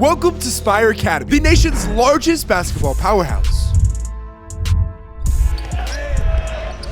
Welcome to Spire Academy, the nation's largest basketball powerhouse.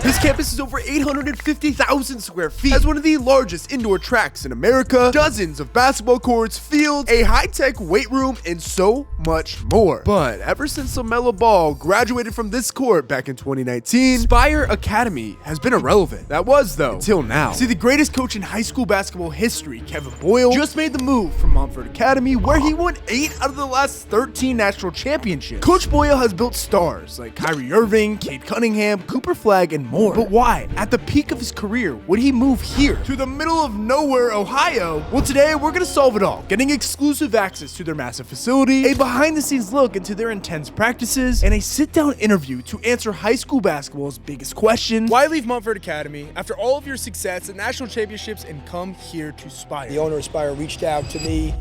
This campus is over 850,000 square feet, has one of the largest indoor tracks in America, dozens of basketball courts, fields, a high-tech weight room, and so much more. But ever since Lamelo Ball graduated from this court back in 2019, Spire Academy has been irrelevant. That was, though, until now. See, the greatest coach in high school basketball history, Kevin Boyle, just made the move from Monteverde Academy, where he won 8 out of the last 13 national championships. Coach Boyle has built stars like Kyrie Irving, Cade Cunningham, Cooper Flagg, and more. But why, at the peak of his career, would he move here to the middle of nowhere, Ohio? Well, today we're gonna solve it all, getting exclusive access to their massive facility, a behind-the-scenes look into their intense practices, and a sit-down interview to answer high school basketball's biggest question: why leave Monteverde Academy after all of your success at national championships and come here to Spire? The owner of Spire reached out to me.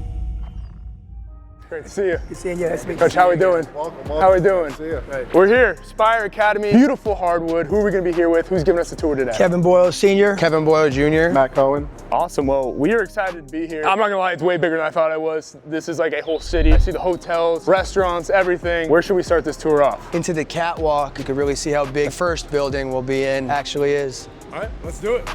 Great to see you. Good seeing you. Nice to meet you. Coach, how we doing? Welcome. How we doing? See you. Hey. We're here, Spire Academy, beautiful hardwood. Who are we going to be here with? Who's giving us a tour today? Kevin Boyle, Sr. Kevin Boyle, Jr. Matt Cullen. Awesome. Well, we are excited to be here. I'm not going to lie, it's way bigger than I thought it was. This is like a whole city. I see the hotels, restaurants, everything. Where should we start this tour off? Into the catwalk, you can really see how big the first building we'll be in actually is. All right, let's do it.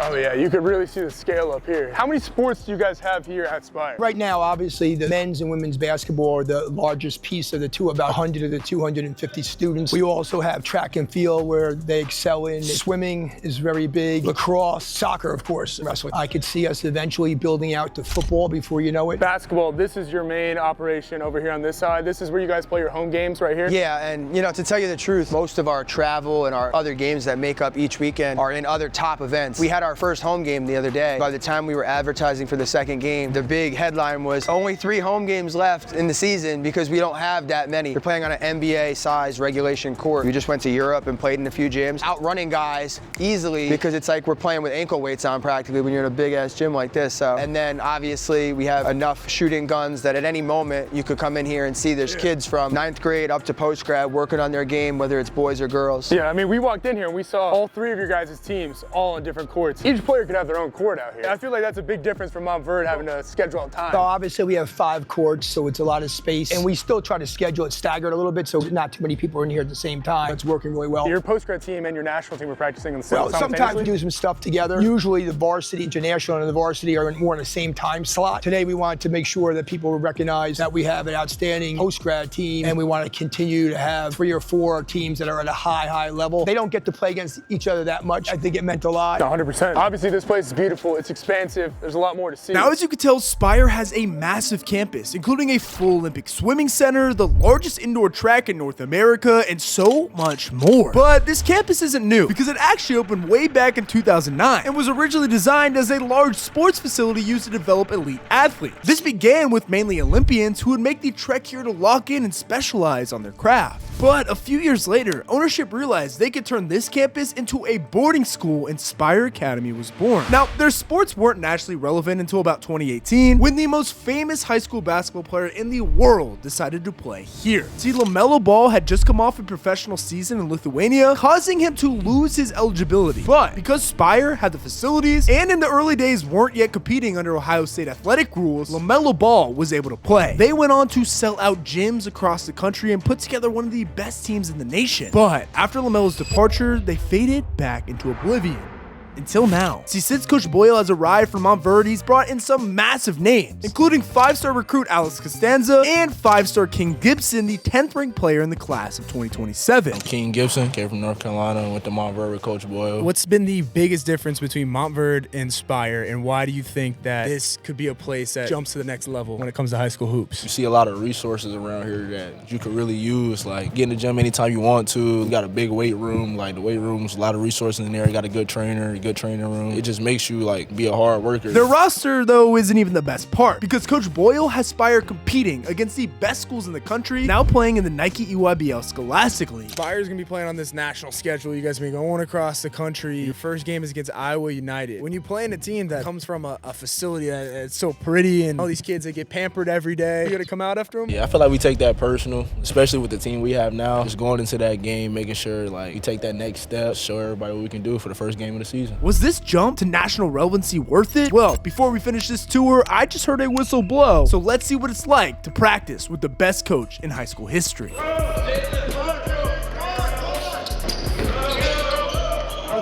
Oh yeah, you could really see the scale up here. How many sports do you guys have here at Spire? Right now, obviously, the men's and women's basketball are the largest piece of the two, about 100 of the 250 students. We also have track and field where they excel in. Swimming is very big. Lacrosse, soccer, of course, wrestling. I could see us eventually building out to football before you know it. Basketball, this is your main operation over here on this side. This is where you guys play your home games right here? Yeah, and you know, to tell you the truth, most of our travel and our other games that make up each weekend are in other top events. We had our first home game the other day. By the time we were advertising for the second game, the big headline was only 3 home games left in the season because we don't have that many. We're playing on an NBA-sized regulation court. We just went to Europe and played in a few gyms, outrunning guys easily because it's like we're playing with ankle weights on practically when you're in a big-ass gym like this. So, and then obviously we have enough shooting guns that at any moment you could come in here and see there's kids from 9th grade up to post-grad working on their game, whether it's boys or girls. Yeah, I mean, we walked in here and we saw all 3 of your guys' teams all on different courts. Each player could have their own court out here. I feel like that's a big difference from Monteverde having to schedule out time. So obviously we have 5 courts, so it's a lot of space, and we still try to schedule it staggered a little bit so not too many people are in here at the same time. It's working really well. Your post-grad team and your national team are practicing on the same Well, sometimes we do some stuff together. Usually the varsity, international, and the varsity are more in the same time slot. Today we wanted to make sure that people recognize that we have an outstanding post-grad team, and we want to continue to have 3 or 4 teams that are at a high level. They don't get to play against each other that much. I think it meant a lot. 100%. Obviously this place is beautiful. It's expansive. There's a lot more to see. Now, as you can tell, Spire has a massive campus, including a full Olympic swimming center, the largest indoor track in North America, and so much more. But this campus isn't new, because it actually opened way back in 2009 and was originally designed as a large sports facility used to develop elite athletes. This began with mainly Olympians who would make the trek here to lock in and specialize on their craft. But a few years later, ownership realized they could turn this campus into a boarding school, and Spire Academy was born. Now, their sports weren't nationally relevant until about 2018, when the most famous high school basketball player in the world decided to play here. See, Lamelo Ball had just come off a professional season in Lithuania, causing him to lose his eligibility. But because Spire had the facilities, and in the early days weren't yet competing under Ohio State athletic rules, Lamelo Ball was able to play. They went on to sell out gyms across the country and put together one of the best teams in the nation. But after Lamelo's departure, they faded back into oblivion. Until now. See, since Coach Boyle has arrived from Monteverde, he's brought in some massive names, including 5-star recruit Alex Costanza and 5-star King Gibson, the 10th ranked player in the class of 2027. I'm King Gibson, came from North Carolina and went to Monteverde with Coach Boyle. What's been the biggest difference between Monteverde and Spire, and why do you think that this could be a place that jumps to the next level when it comes to high school hoops? You see a lot of resources around here that you could really use, like get in the gym anytime you want to. You got a big weight room, like the weight room's a lot of resources in there. You got a good trainer, a good training room. It just makes you like be a hard worker. Their roster, though, isn't even the best part, because Coach Boyle has Spire competing against the best schools in the country, now playing in the Nike EYBL Scholastic League. Spire's gonna be playing on this national schedule. You guys are gonna be going across the country. Your first game is against Iowa United. When you play in a team that comes from a facility that's so pretty and all these kids that get pampered every day, you gotta come out after them? Yeah, I feel like we take that personal, especially with the team we have now. Just going into that game, making sure like we take that next step, show everybody what we can do for the first game of the season. season. Was this jump to national relevancy worth it? Well, before we finish this tour, I just heard a whistle blow. So let's see what it's like to practice with the best coach in high school history.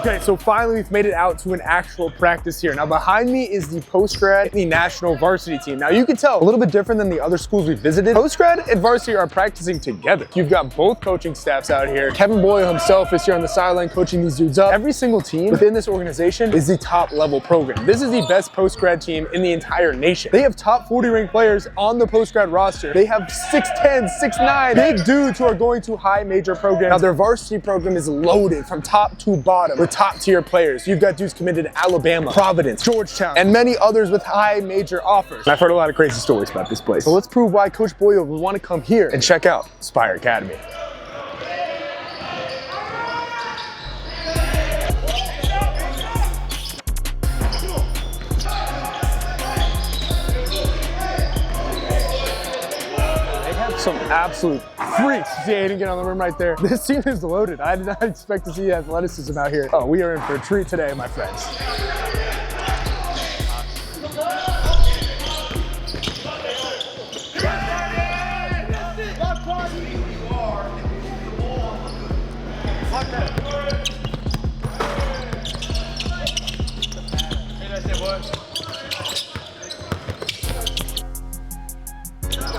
Okay, so finally we've made it out to an actual practice here. Now behind me is the post-grad, the national varsity team. Now you can tell, a little bit different than the other schools we visited. Post-grad and varsity are practicing together. You've got both coaching staffs out here. Kevin Boyle himself is here on the sideline coaching these dudes up. Every single team within this organization is the top level program. This is the best post-grad team in the entire nation. They have top 40 ranked players on the post-grad roster. They have 6'10", 6'9", big dudes who are going to high major programs. Now their varsity program is loaded from top to bottom with top tier players. You've got dudes committed to Alabama, Providence, Georgetown, and many others with high major offers. And I've heard a lot of crazy stories about this place. So let's prove why Coach Boyle would want to come here and check out Spire Academy. Some absolute freaks. See Aiden get on the rim right there. This team is loaded. I did not expect to see athleticism out here. Oh, we are in for a treat today, my friends.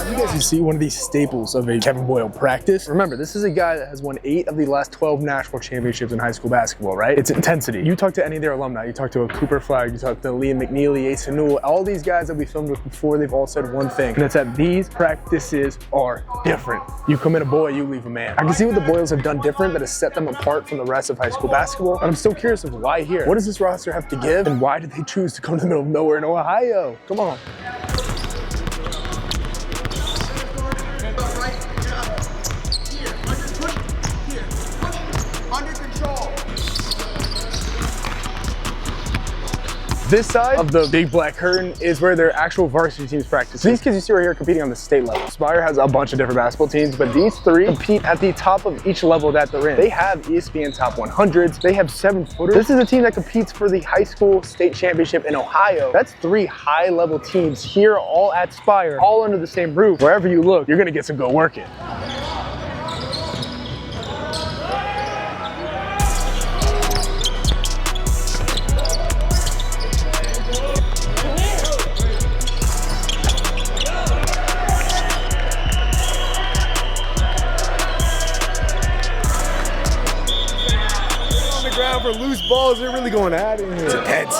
You guys can see one of these staples of a Kevin Boyle practice. Remember, this is a guy that has won 8 of the last 12 national championships in high school basketball, right? It's intensity. You talk to any of their alumni, you talk to a Cooper Flag, you talk to Liam McNeely, Ace Newell, all these guys that we filmed with before, they've all said one thing, and it's that these practices are different. You come in a boy, you leave a man. I can see what the Boyles have done different that has set them apart from the rest of high school basketball, and I'm still curious of why here. What does this roster have to give, and why did they choose to come to the middle of nowhere in Ohio? Come on. This side of the big black curtain is where their actual varsity teams practice. These kids you see right here competing on the state level. Spire has a bunch of different basketball teams, but these 3 compete at the top of each level that they're in. They have ESPN top 100s. They have 7-footers. This is a team that competes for the high school state championship in Ohio. That's 3 high level teams here all at Spire, all under the same roof. Wherever you look, you're gonna get some good work in. For loose balls, they're really going at it. It's intense.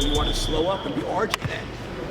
You want to slow up and be arching that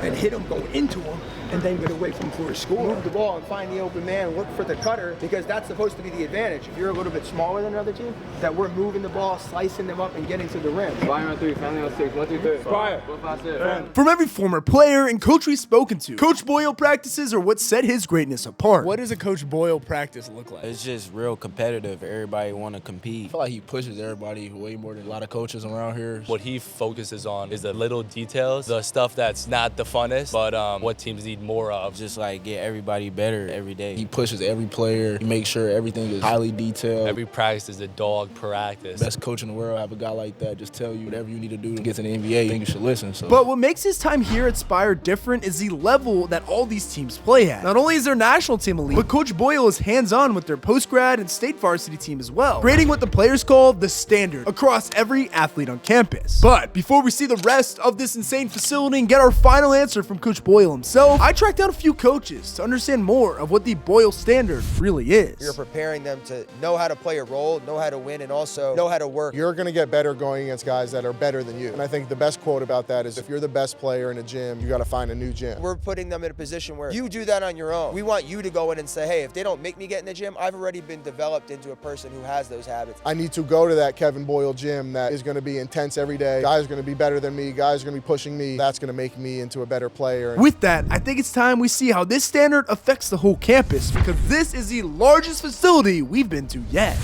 and hit him, go into him, and then get away from him for a score. Move the ball and find the open man, look for the cutter, because that's supposed to be the advantage. If you're a little bit smaller than another team, that we're moving the ball, slicing them up, and getting to the rim. Spire on 3, family on 6, 1, 2, 3. Spire. 4, 5, 6. From every former player and coach we've spoken to, Coach Boyle practices are what set his greatness apart. What does a Coach Boyle practice look like? It's just real competitive. Everybody want to compete. I feel like he pushes everybody way more than a lot of coaches around here. What he focuses on is the little details, the stuff that's not the funnest, but what teams need more of. Just like get everybody better every day. He pushes every player. He makes sure everything is highly detailed. Every practice is a dog practice. Best coach in the world, have a guy like that just tell you whatever you need to do to get to the NBA. I think you should listen. So. But what makes his time here at Spire different is the level that all these teams play at. Not only is their national team elite, but Coach Boyle is hands-on with their post-grad and state varsity team as well, creating what the players call the standard across every athlete on campus. But before we see the rest of this insane facility and get our final answer from Coach Boyle himself, I tracked down a few coaches to understand more of what the Boyle standard really is. You're preparing them to know how to play a role, know how to win, and also know how to work. You're going to get better going against guys that are better than you. And I think the best quote about that is if you're the best player in a gym, you got to find a new gym. We're putting them in a position where you do that on your own. We want you to go in and say, hey, if they don't make me get in the gym, I've already been developed into a person who has those habits. I need to go to that Kevin Boyle gym that is going to be intense every day. Guys are going to be better than me. Guys are going to be pushing me. That's going to make me into a better player. With that, I think it's time we see how this standard affects the whole campus, because this is the largest facility we've been to yet.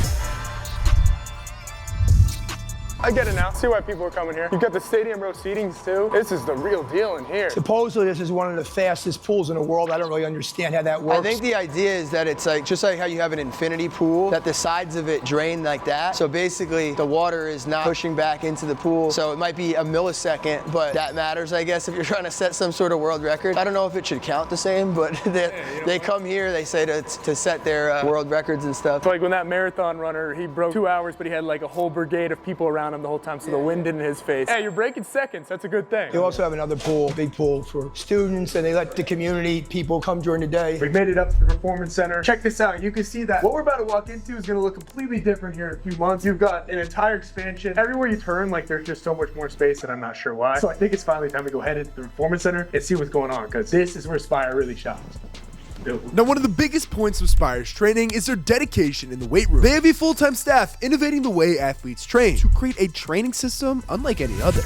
I get it now. See why people are coming here. You've got the stadium row seatings too. This is the real deal in here. Supposedly this is one of the fastest pools in the world. I don't really understand how that works. I think the idea is that it's like, just like how you have an infinity pool, that the sides of it drain like that. So basically the water is not pushing back into the pool. So it might be a millisecond, but that matters, I guess, if you're trying to set some sort of world record. I don't know if it should count the same, but they come here, they say to set their world records and stuff. It's like when that marathon runner, he broke 2 hours, but he had like a whole brigade of people around him the whole time, so the wind didn't in his face. Hey, you're breaking seconds. That's a good thing. They also have another pool, big pool for students, and they let the community people come during the day. We've made it up to the Performance Center. Check this out. You can see that what we're about to walk into is going to look completely different here in a few months. You've got an entire expansion. Everywhere you turn, like there's just so much more space, and I'm not sure why. So I think it's finally time to go head into the Performance Center and see what's going on, because this is where Spire really shines. Now, one of the biggest points of Spire's training is their dedication in the weight room. They have a full-time staff innovating the way athletes train to create a training system unlike any other.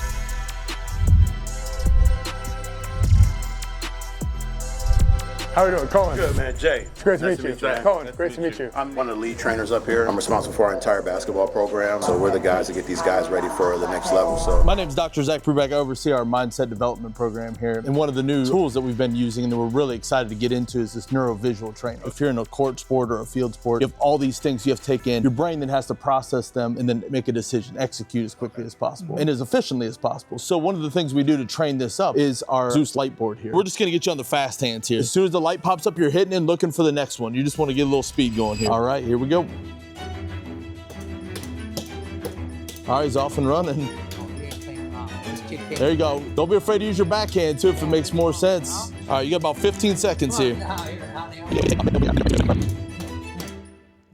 How are we doing, Cullen? Good, man. Jay. It's great to Nice meet you. Jay. Cullen, Nice great to meet you. I'm one of the lead trainers up here. I'm responsible for our entire basketball program. So we're the guys that get these guys ready for the next level. So my name is Dr. Zach Brubeck. I oversee our mindset development program here. And one of the new tools that we've been using and that we're really excited to get into is this neurovisual training. If you're in a court sport or a field sport, you have all these things you have to take in. Your brain then has to process them and then make a decision, execute as quickly as possible and as efficiently as possible. So one of the things we do to train this up is our Zeus light board here. We're just gonna get you on the fast hands here. As soon as the light pops up, you're hitting and looking for the next one. You just want to get a little speed going here. All right, here we go. All right, he's off and running. There you go. Don't be afraid to use your backhand too if it makes more sense. All right, you got about 15 seconds here.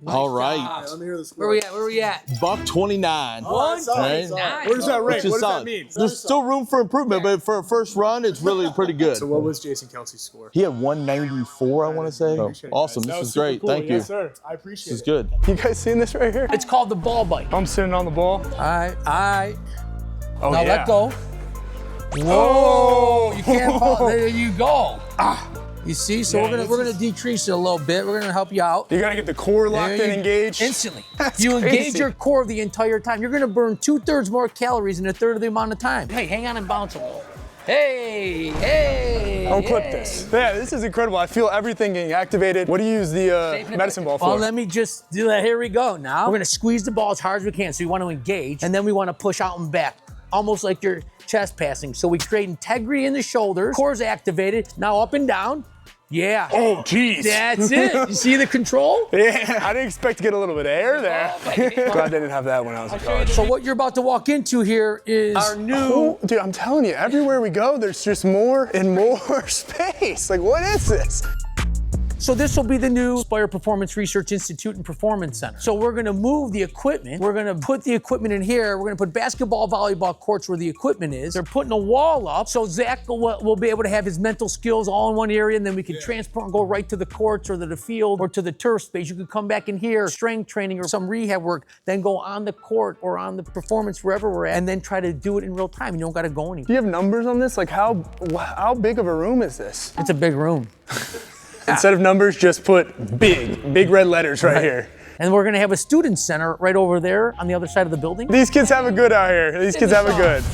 All right. Where we at? Buck 29. What? Right? Where does that rank? Which is What does solid. that mean? There's still room for improvement, but for a first run, it's really pretty good. So what was Jason Kelsey's score? He had 194, I want to say. Oh, awesome. This is great. Cool. Thank you. Yes, sir. I appreciate This is it. good. You guys seeing this right here? It's called the ball bite. I'm sitting on the ball. All right. Oh, Now yeah. let go. Whoa! You can't fall. There you go. You see? So Yeah, we're gonna decrease it a little bit. We're gonna help you out. You gotta get the core locked in, engaged. Instantly. That's You engage crazy. your core the entire time. You're gonna burn 2/3 more calories in a third of the amount of time. Hey, hang on and bounce a little. Hey. Don't clip this. Yeah, this is incredible. I feel everything getting activated. What do you use the medicine ball for? Well, let me just do that. Here we go. Now we're gonna squeeze the ball as hard as we can. So we want to engage, and then we want to push out and back, almost like you're chest passing. So we create integrity in the shoulders. Core's activated. Now up and down. Yeah. Oh, geez. That's it. You see the control? Yeah, I didn't expect to get a little bit of air there. Glad I didn't have that when I was in college. So what you're about to walk into here is our new. Oh, dude, I'm telling you, everywhere we go, there's just more and more space. Like, what is this? So this will be the new Spire Performance Research Institute and Performance Center. So we're gonna move the equipment. We're gonna put the equipment in here. We're gonna put basketball, volleyball courts where the equipment is. They're putting a wall up, so Zach will be able to have his mental skills all in one area, and then we can transport and go right to the courts or to the field or to the turf space. You can come back in here, strength training or some rehab work, then go on the court or on the performance wherever we're at, and then try to do it in real time. You don't gotta go anywhere. Do you have numbers on this? Like, how big of a room is this? It's a big room. Instead of numbers, just put big red letters right here. And we're gonna have a student center right over there on the other side of the building. These kids have it good out here. These kids have it good.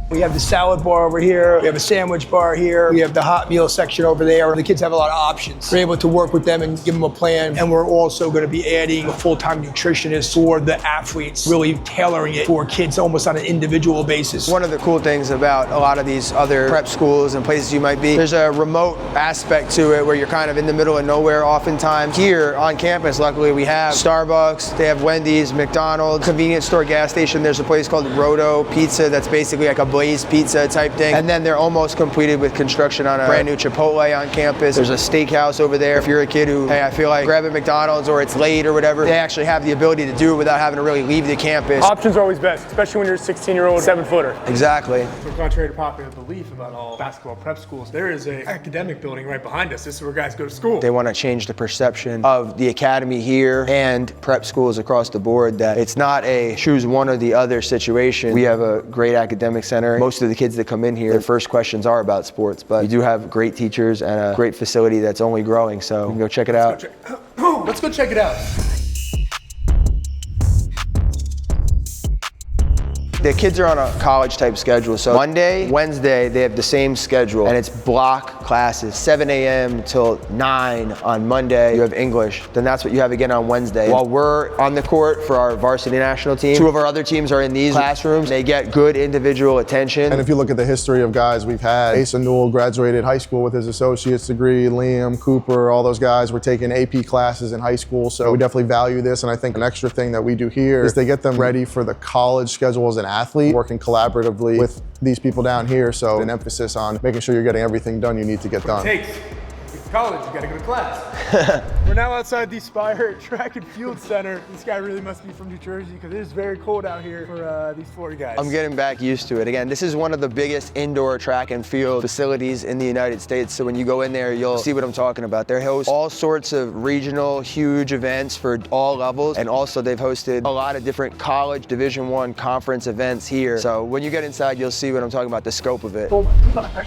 We have the salad bar over here. We have a sandwich bar here. We have the hot meal section over there. The kids have a lot of options. We're able to work with them and give them a plan. And we're also going to be adding a full-time nutritionist for the athletes, really tailoring it for kids almost on an individual basis. One of the cool things about a lot of these other prep schools and places you might be, there's a remote aspect to it where you're kind of in the middle of nowhere oftentimes. Here on campus, luckily, we have Starbucks, they have Wendy's, McDonald's, convenience store, gas station. There's a place called Roto Pizza that's basically like a Blaze Pizza type thing. And then they're almost completed with construction on a brand new Chipotle on campus. There's a steakhouse over there. If you're a kid who, hey, I feel like grabbing McDonald's or it's late or whatever, they actually have the ability to do it without having to really leave the campus. Options are always best, especially when you're a 16-year-old 7-footer. Exactly. So contrary to popular belief about all basketball prep schools, there is an academic building right behind us. This is where guys go to school. They want to change the perception of the academy here and prep schools across the board that it's not a choose one or the other situation. We have a great academic center. Most of the kids that come in here, their first questions are about sports, but we do have great teachers and a great facility that's only growing, so you can go check it out. Let's go check it out. The kids are on a college type schedule. So Monday, Wednesday, they have the same schedule, and it's block classes, 7 a.m. till 9 on Monday. You have English. Then that's what you have again on Wednesday. While we're on the court for our varsity national team, 2 of our other teams are in these classrooms. They get good individual attention. And if you look at the history of guys we've had, Asa Newell graduated high school with his associate's degree, Liam, Cooper, all those guys were taking AP classes in high school. So we definitely value this. And I think an extra thing that we do here is they get them ready for the college schedule as an athlete, working collaboratively with these people down here. So an emphasis on making sure you're getting everything done you need to get done. College, you gotta go to class. We're now outside the Spire Track and Field Center. This guy really must be from New Jersey because it is very cold out here for these Florida guys. I'm getting back used to it. Again, this is one of the biggest indoor track and field facilities in the United States. So when you go in there, you'll see what I'm talking about. They host all sorts of regional, huge events for all levels. And also they've hosted a lot of different college Division I conference events here. So when you get inside, you'll see what I'm talking about, the scope of it. Oh my God.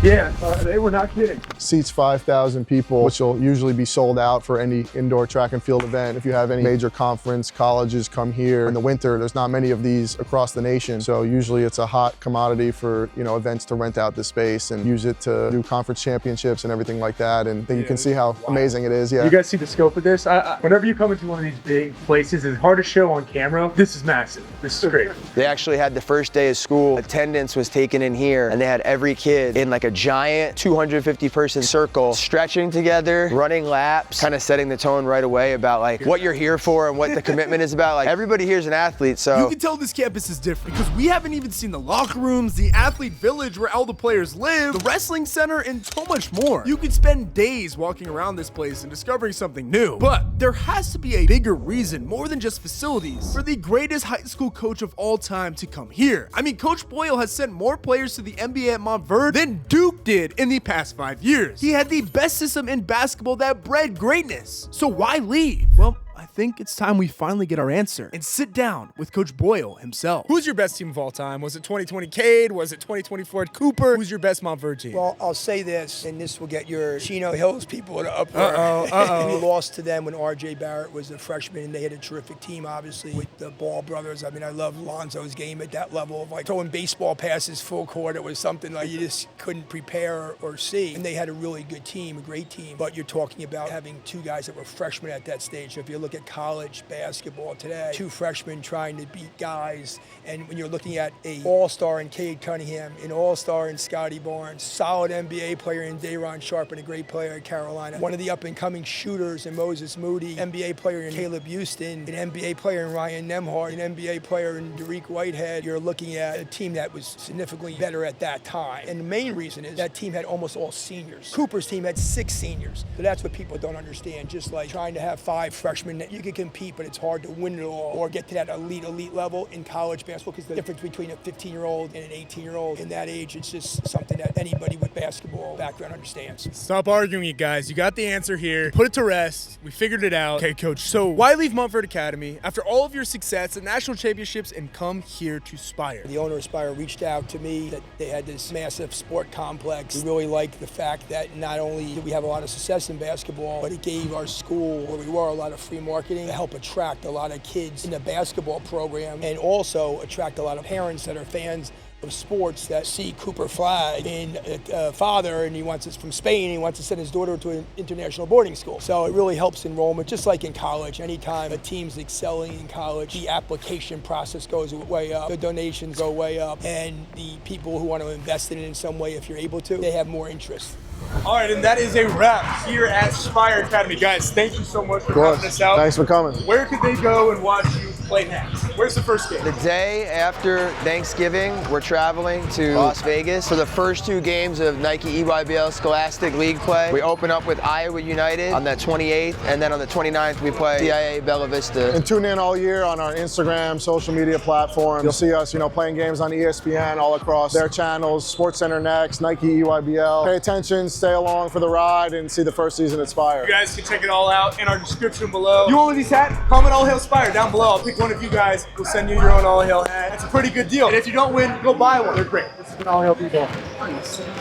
Yeah, they were not kidding. Seats 5,000 people, which will usually be sold out for any indoor track and field event. If you have any major conference, colleges come here. In the winter, there's not many of these across the nation. So usually it's a hot commodity for, you know, events to rent out the space and use it to do conference championships and everything like that. And you can see how amazing it is. Yeah. You guys see the scope of this? Whenever you come into one of these big places, it's hard to show on camera. This is massive. This is great. They actually had the first day of school. Attendance was taken in here, and they had every kid in like a giant 250-person circle, stretching together, running laps, kind of setting the tone right away about like what you're here for and what the commitment is about. Like everybody here is an athlete, so. You can tell this campus is different because we haven't even seen the locker rooms, the athlete village where all the players live, the wrestling center, and so much more. You could spend days walking around this place and discovering something new. But there has to be a bigger reason, more than just facilities, for the greatest high school coach of all time to come here. I mean, Coach Boyle has sent more players to the NBA at Monteverde than Duke did in the past 5 years. He had the best system in basketball that bred greatness. So why leave? Well, I think it's time we finally get our answer and sit down with Coach Boyle himself. Who's your best team of all time? Was it 2020 Cade? Was it 2024 Cooper? Who's your best Monteverde team? Well, I'll say this, and this will get your Chino Hills people to uproar. We lost to them when R.J. Barrett was a freshman, and they had a terrific team, obviously, with the Ball brothers. I mean, I love Lonzo's game at that level of like throwing baseball passes full court. It was something like you just couldn't prepare or see. And they had a really good team, a great team. But you're talking about having 2 guys that were freshmen at that stage. So if you look at college basketball today, 2 freshmen trying to beat guys, and when you're looking at a all-star in Cade Cunningham, an all-star in Scotty Barnes, solid NBA player in Dayron Sharp, and a great player at Carolina, one of the up-and-coming shooters in Moses Moody, NBA player in Caleb Houston, an NBA player in Ryan Nemhart, an NBA player in Derek Whitehead, you're looking at a team that was significantly better at that time. And the main reason is that team had almost all seniors. Cooper's team had 6 seniors. So that's what people don't understand, just like trying to have 5 freshmen that you can compete, but it's hard to win it all or get to that elite level in college basketball, because the difference between a 15-year-old and an 18-year-old in that age, it's just something that anybody with basketball background understands. Stop arguing, you guys. You got the answer here. Put it to rest. We figured it out. Okay, Coach, so why leave Monteverde Academy after all of your success at national championships and come here to Spire? The owner of Spire reached out to me that they had this massive sport complex. We really liked the fact that not only did we have a lot of success in basketball, but it gave our school, where we were, a lot of free marketing to help attract a lot of kids in the basketball program, and also attract a lot of parents that are fans of sports that see Cooper flag in a father, and he wants us from Spain, and he wants to send his daughter to an international boarding school. So it really helps enrollment, just like in college. Anytime a team's excelling in college, the application process goes way up, the donations go way up, and the people who want to invest in it in some way, if you're able to, they have more interest. All right, and that is a wrap here at Spire Academy. Guys, thank you so much for having us out. Thanks for coming. Where could they go and watch you play next? Where's the first game? The day after Thanksgiving, we're traveling to Las Vegas for the first 2 games of Nike EYBL Scholastic League play. We open up with Iowa United on the 28th, and then on the 29th, we play CIA Bella Vista. And tune in all year on our Instagram, social media platforms. You'll see us, playing games on ESPN all across their channels, SportsCenter Next, Nike EYBL. Pay attention, stay along for the ride, and see the first season at Spire. You guys can check it all out in our description below. You want one of these hats? Comment All Hail Spire down below. I'll pick one of you guys. We'll send you your own All Hail hat. It's a pretty good deal. And if you don't win, go buy one. They're great. This has been All Hail BBall.